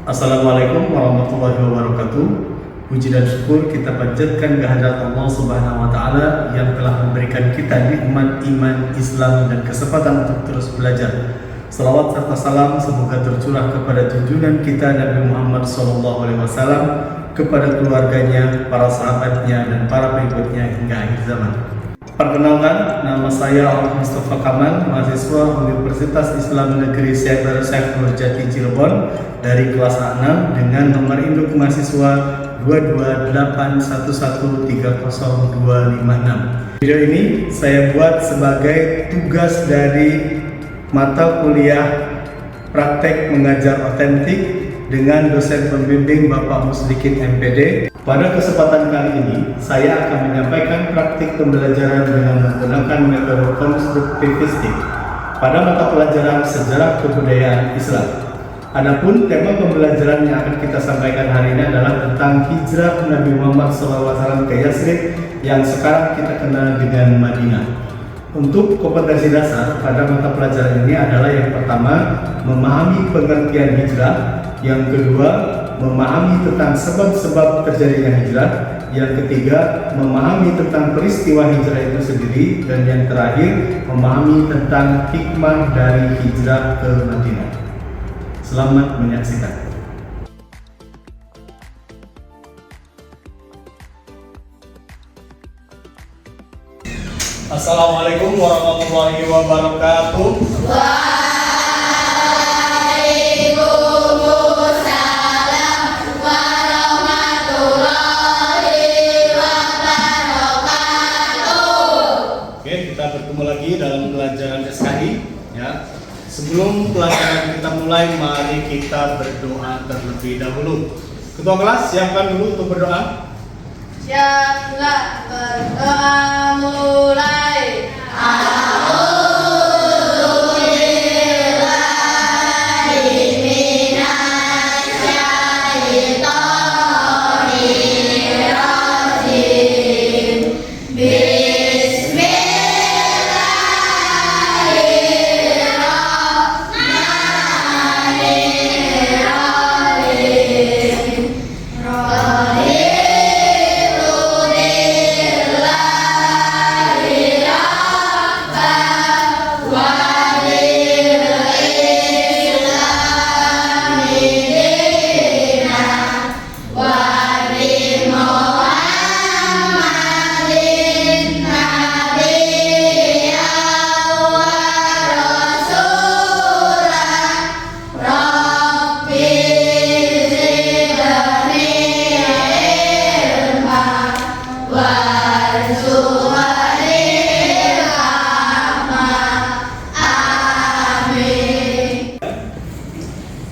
Assalamualaikum warahmatullahi wabarakatuh. Puji dan syukur kita panjatkan kehadirat Allah Subhanahu wa taala yang telah memberikan kita nikmat iman, Islam dan kesempatan untuk terus belajar. Salawat serta salam semoga tercurah kepada junjungan kita Nabi Muhammad SAW, kepada keluarganya, para sahabatnya dan para pengikutnya hingga akhir zaman. Perkenalkan, nama saya Ahmad Mustafa Kamal, mahasiswa Universitas Islam Negeri Syekh Syekh Nurjati Cirebon dari kelas A6 dengan nomor induk mahasiswa 228113026. Video ini saya buat sebagai tugas dari mata kuliah praktek mengajar otentik dengan dosen pembimbing Bapak Muslikin MPD. Pada kesempatan kali ini, saya akan menyampaikan praktik pembelajaran dengan menggunakan metode konstruktivistik pada mata pelajaran sejarah kebudayaan Islam. Adapun tema pembelajaran yang akan kita sampaikan hari ini adalah tentang hijrah Nabi Muhammad SAW ke Yathrib yang sekarang kita kenal dengan Madinah. Untuk kompetensi dasar pada mata pelajaran ini adalah yang pertama, memahami pengertian hijrah, yang kedua, memahami tentang sebab-sebab terjadinya hijrah, yang ketiga, memahami tentang peristiwa hijrah itu sendiri, dan yang terakhir, memahami tentang hikmah dari hijrah ke Madinah. Selamat menyaksikan. Assalamualaikum warahmatullahi wabarakatuh. Waalaikumsalam warahmatullahi wabarakatuh. Oke, kita bertemu lagi dalam pelajaran SKI ya. Sebelum pelajaran kita mulai, mari kita berdoa terlebih dahulu. Ketua kelas, siapkan dulu untuk berdoa. Siaplah, berdoa mulai.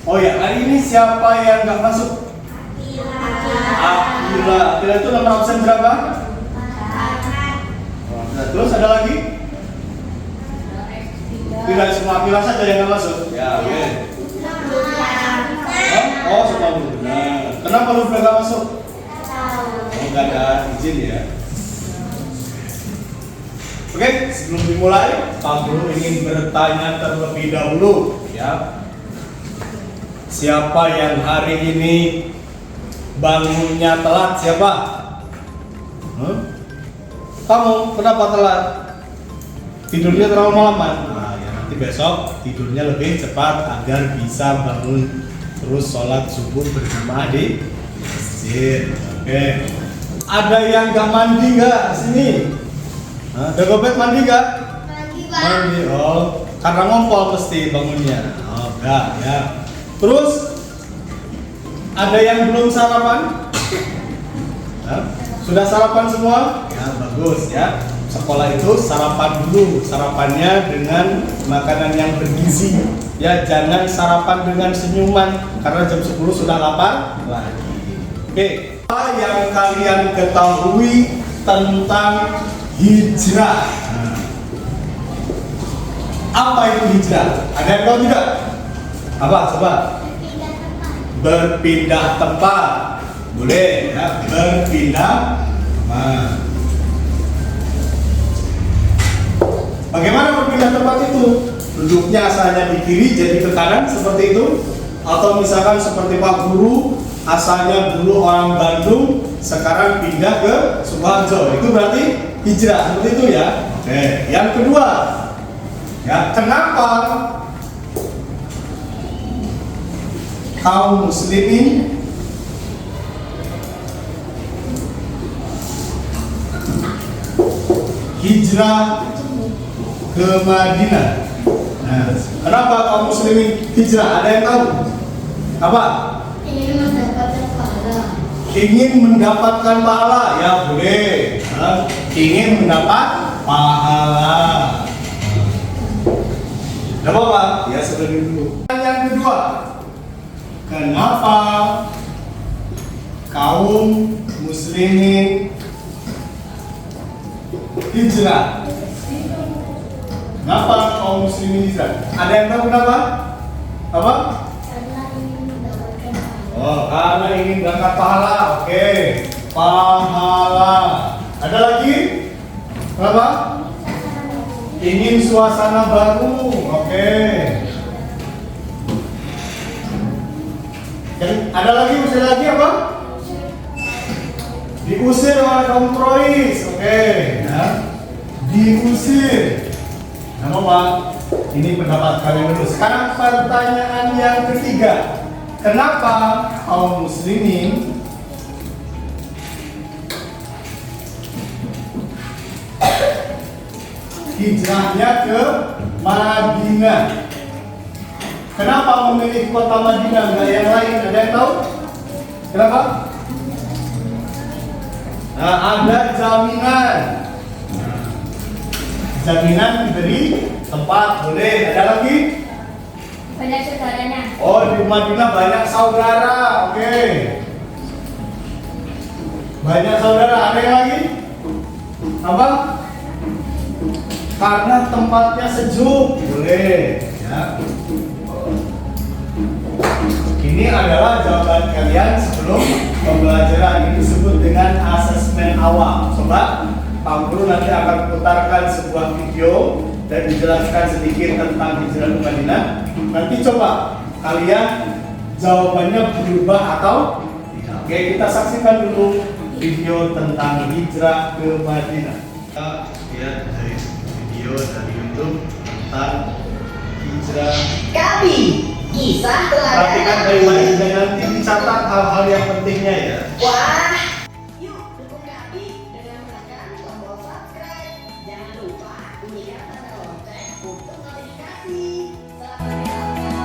Oh ya, hari ini siapa yang nggak masuk? Akila. Akila itu nomor absen berapa? Oh, terus ada lagi? Tidak semua Akila saja yang nggak masuk. Ya, oke. Oh, semua benar. Kenapa lu nggak masuk? Oh, nggak ada izin ya. Oke, sebelum dimulai, Pak Guru ingin bertanya terlebih dahulu, ya. Siapa yang hari ini bangunnya telat? Siapa? Kamu kenapa telat? Tidurnya terlalu malaman. Nah, ya nanti besok tidurnya lebih cepat agar bisa bangun terus sholat subuh berjamaah di masjid. Oke. Ada yang nggak mandi nggak sini? Dagobet mandi nggak? Mandi. Oh, karena ngompol mesti bangunnya. Oh, enggak ya. Terus ada yang belum sarapan? Sudah sarapan semua? Ya, bagus ya. Sekolah itu sarapan dulu. Sarapannya dengan makanan yang bergizi. Ya, jangan sarapan dengan senyuman karena jam 10 sudah lapar lagi. Oke. Apa yang kalian ketahui tentang hijrah? Apa itu hijrah? Ada yang tahu tidak? Apa? Coba. Berpindah tempat. Boleh ya, berpindah tempat. Bagaimana berpindah tempat itu? Duduknya asalnya di kiri jadi ke kanan seperti itu. Atau misalkan seperti Pak Guru, asalnya dulu orang Bandung, sekarang pindah ke Sukoharjo. Itu berarti hijrah, seperti itu ya. Oke, yang kedua, ya kenapa kaum muslimin hijrah ke Madinah? Nah, kenapa kaum muslimin hijrah? Ada yang tahu? Apa? Ingin mendapatkan pahala. Ingin mendapatkan pahala, ya boleh. Nah, ingin mendapat pahala. Tidak apa-apa, ya seperti dulu. Yang kedua, kenapa kaum muslimin hijrah? Kenapa kaum muslimin hijrah? Ada yang tahu kenapa? Apa? Karena ingin mendapatkan pahala. Oh, karena ingin berangkat pahala. Oke, pahala. Ada lagi? Kenapa? Ingin suasana baru. Oke. Ada lagi? Usir lagi apa? Diusir oleh kaum Quraisy. Oke. Ya. Diusir. Nama Pak, ini pendapat kalian dulu. Sekarang pertanyaan yang ketiga, kenapa kaum muslimin hijrahnya ke Madinah? Kenapa memilih kota Madinah, nggak yang lain? Ada yang tahu? Kenapa? Nah, ada jaminan. Jaminan diberi tempat, boleh. Ada lagi? Banyak saudaranya. Oh, di Madinah banyak saudara. Oke. Banyak saudara. Ada yang lagi? Apa? Karena tempatnya sejuk. Boleh. Ya. Ini adalah jawaban kalian sebelum pembelajaran. Ini disebut dengan asesmen awal. Coba Pak Guru nanti akan putarkan sebuah video dan dijelaskan sedikit tentang hijrah ke Madinah. Nanti coba kalian jawabannya berubah atau tidak. Oke, kita saksikan dulu video tentang hijrah ke Madinah. Kita lihat dari video dari YouTube tentang hijrah. Kami kisah Perhatikan teladan dari baik dan nanti dicatat hal-hal yang pentingnya ya. Wah, yuk dukung kami dengan menekan tombol subscribe. Jangan lupa bunyikan tanda lonceng untuk notifikasi. Selamat menonton.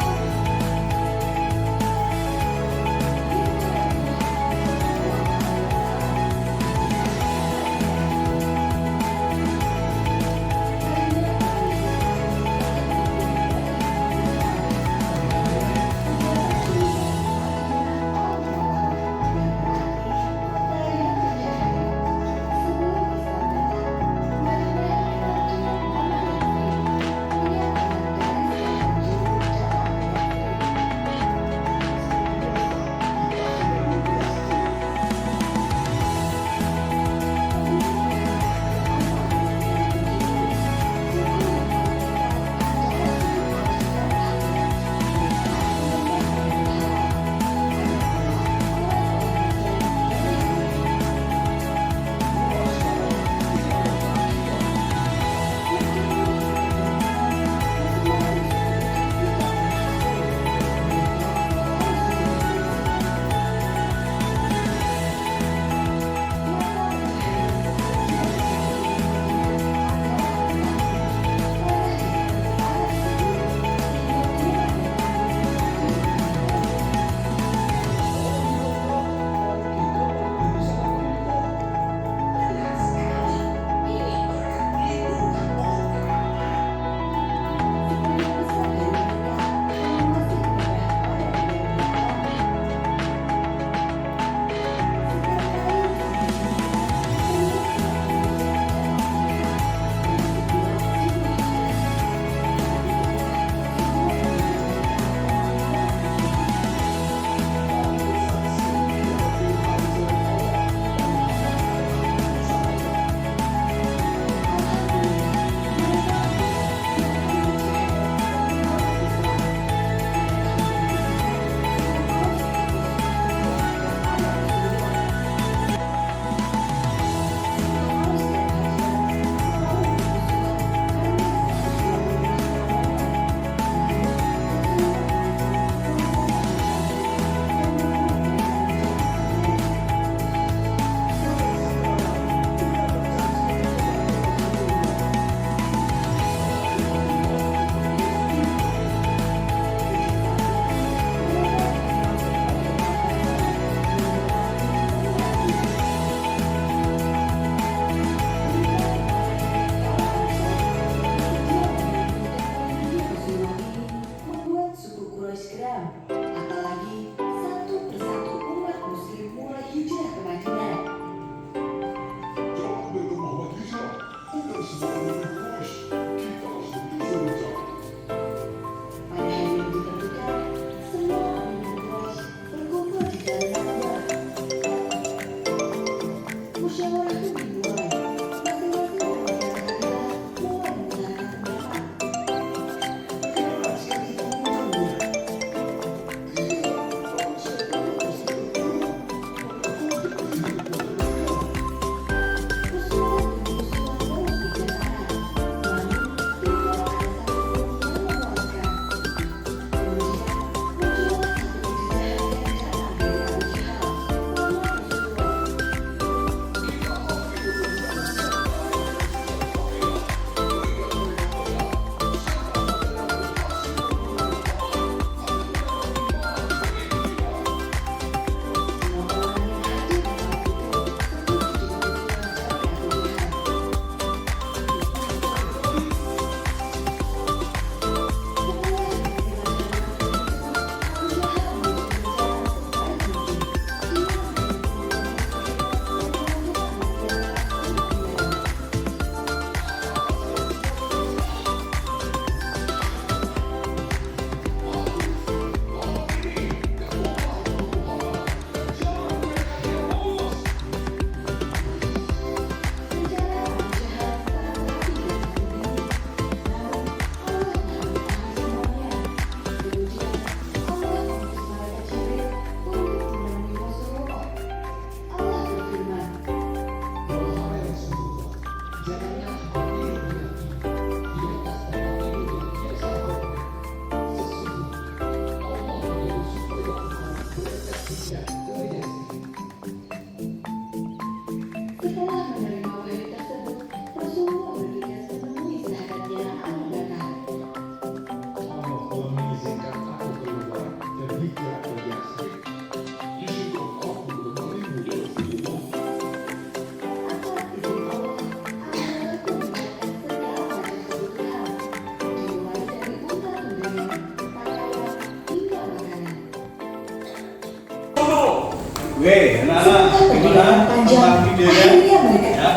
Oke, anak-anak, gimana tentang videonya? Ya,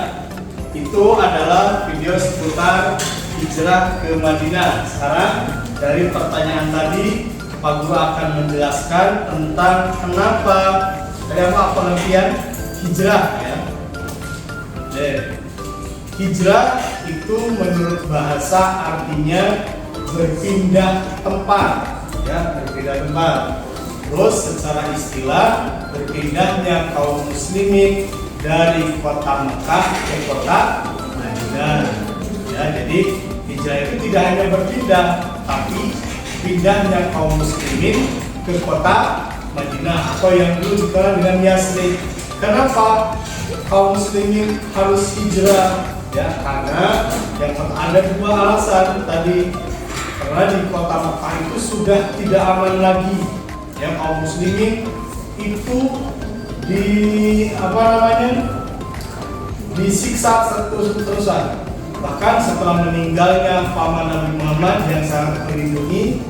itu adalah video seputar hijrah ke Madinah. Sekarang dari pertanyaan tadi, Pak Guru akan menjelaskan tentang kenapa pengertian hijrah. Ya. Oke. Hijrah itu menurut bahasa artinya berpindah tempat, ya, berpindah tempat. Terus secara istilah berpindahnya kaum muslimin dari kota Mekah ke kota Madinah. Ya, jadi hijrah itu tidak hanya berpindah, tapi pindahnya kaum muslimin ke kota Madinah atau yang dulu dikenal dengan Yasrib. Kenapa kaum muslimin harus hijrah? Ya, karena yang ada dua alasan tadi. Karena di kota Mekah itu sudah tidak aman lagi. Yang kaum muslimin itu disiksa terus-terusan. Bahkan setelah meninggalnya paman Nabi Muhammad yang sangat melindungi,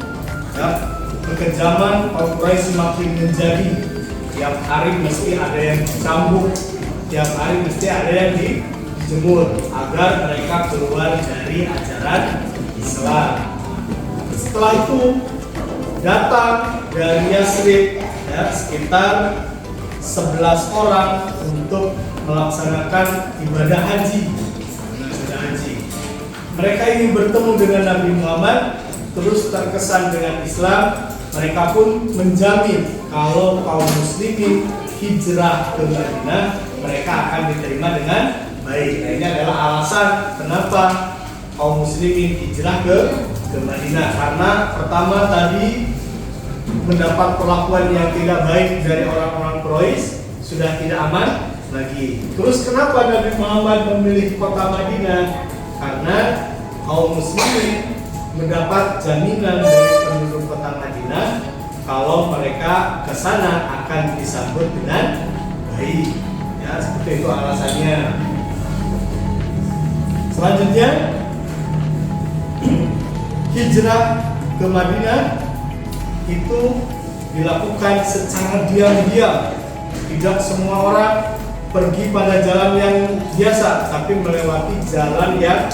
ya, kekejaman kaum Quraisy semakin menjadi. Tiap hari mesti ada yang dicambuk, tiap hari mesti ada yang dijemur agar mereka keluar dari ajaran Islam. Setelah itu datang dari Yasrib, ya, sekitar 11 orang untuk melaksanakan ibadah haji. Mereka ini bertemu dengan Nabi Muhammad, terus terkesan dengan Islam. Mereka pun menjamin kalau kaum muslimin hijrah ke Madinah, mereka akan diterima dengan baik. Nah, ini adalah alasan kenapa kaum muslimin hijrah ke Madinah. Karena pertama tadi mendapat perlakuan yang tidak baik dari orang-orang Quraisy, sudah tidak aman lagi. Terus kenapa Nabi Muhammad memilih kota Madinah? Karena kaum muslimin mendapat jaminan dari penduduk kota Madinah kalau mereka ke sana akan disambut dengan baik. Ya, seperti itu alasannya. Selanjutnya, hijrah ke Madinah itu dilakukan secara diam-diam. Tidak semua orang pergi pada jalan yang biasa, tapi melewati jalan yang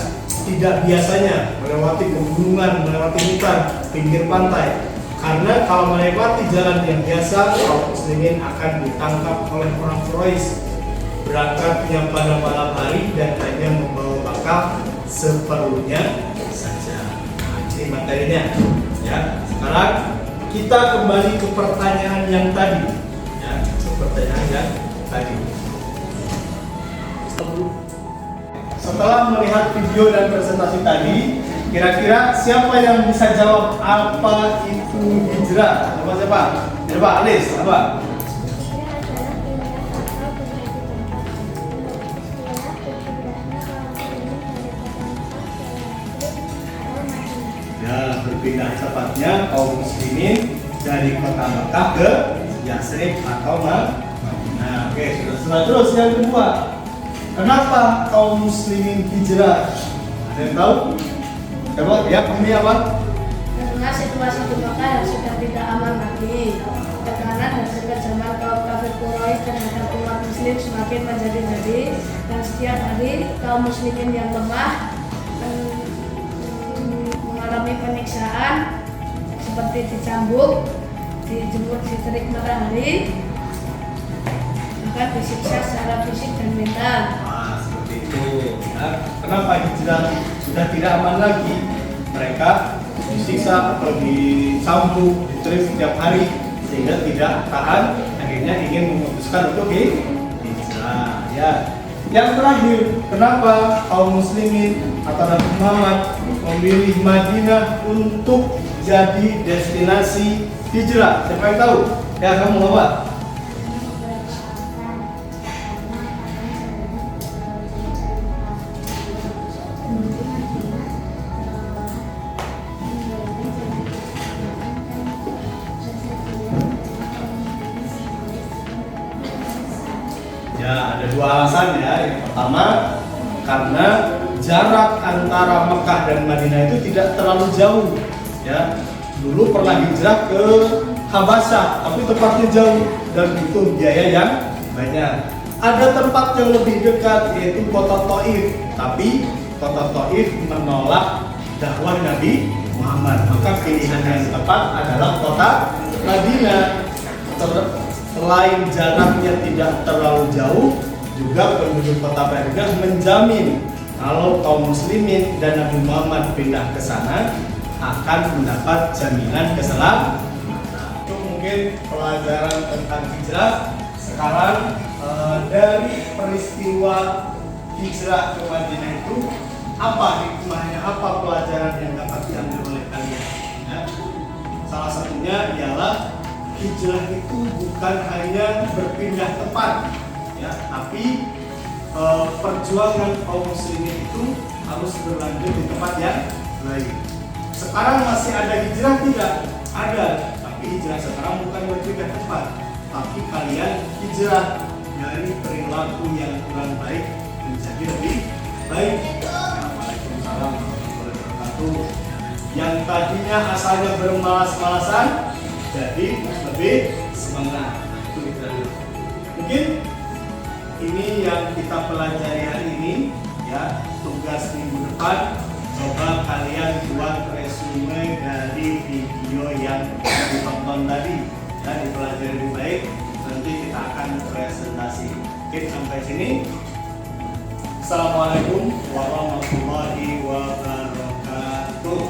tidak biasanya, melewati pegunungan, melewati hutan, pinggir pantai. Karena kalau melewati jalan yang biasa, kaum muslimin akan ditangkap oleh orang Quraisy. Berangkatnya pada malam hari dan hanya membawa bekal seperlunya saja. Nah, ini materinya. Ya, sekarang kita kembali ke pertanyaan yang tadi. Ya, ke pertanyaan yang tadi. Setelah melihat video dan presentasi tadi, kira-kira siapa yang bisa jawab apa itu hijrah? Siapa? Coba Alis, apa? Ya, berpindah tepatnya kaum muslimin dari kota Mekah ke Yasrib atau Madinah. Oke, sudah terus yang kedua. Kenapa kaum muslimin hijrah? Ada yang tahu? Coba ya, kami apa? Karena situasi di Mekah sudah tidak aman lagi. Tekanan dan kekejaman kaum kafir Quraisy terhadap umat muslim semakin menjadi-jadi, dan setiap hari kaum muslimin yang lemah mengalami penyiksaan seperti dicambuk, dijemur di terik matahari, bahkan disiksa secara fisik dan mental. Seperti itu. Ya. Kenapa hijrah sudah tidak aman lagi? Mereka disiksa atau dicambuk, diterik setiap hari sehingga tidak tahan, akhirnya ingin memutuskan untuk hijrah. Ya. Yang terakhir, kenapa kaum muslimin atau Nabi Muhammad memilih Madinah untuk jadi destinasi hijrah? Siapa yang tahu? Ya, kamu apa? Ya, ada dua alasan ya. Yang pertama, karena jarak antara Mekah dan Madinah itu tidak terlalu jauh. Ya, dulu pernah hijrah ke Habasyah, tapi tempatnya jauh dan butuh biaya yang banyak. Ada tempat yang lebih dekat yaitu kota Taif, tapi kota Taif menolak dakwah Nabi Muhammad. Maka pilihan yang tepat adalah kota Madinah. Selain jaraknya tidak terlalu jauh, juga penduduk kota Madinah menjamin kalau kaum muslimin dan Nabi Muhammad pindah ke sana akan mendapat jaminan keselamatan. Itu mungkin pelajaran tentang hijrah. Sekarang dari peristiwa hijrah ke Madinah itu apa hikmahnya, apa pelajaran yang dapat diambil oleh kalian? Ya. Salah satunya ialah hijrah itu bukan hanya berpindah tempat, ya, tapi perjuangan kaum muslimin itu harus berlanjut di tempat yang lain. Sekarang masih ada hijrah tidak? Ada, tapi hijrah sekarang bukan berpindah tempat, tapi kalian hijrah dari perilaku yang kurang baik menjadi lebih baik. Waalaikumsalam warahmatullahi wabarakatuh. Yang tadinya asalnya bermalas-malasan jadi lebih semangat. Itu hijrah. Mungkin ini yang kita pelajari hari ini, ya. Tugas minggu depan coba kalian buat resume dari video yang ditonton tadi dan dipelajari lebih baik. Nanti kita akan presentasi. Oke, sampai sini. Assalamualaikum warahmatullahi wabarakatuh.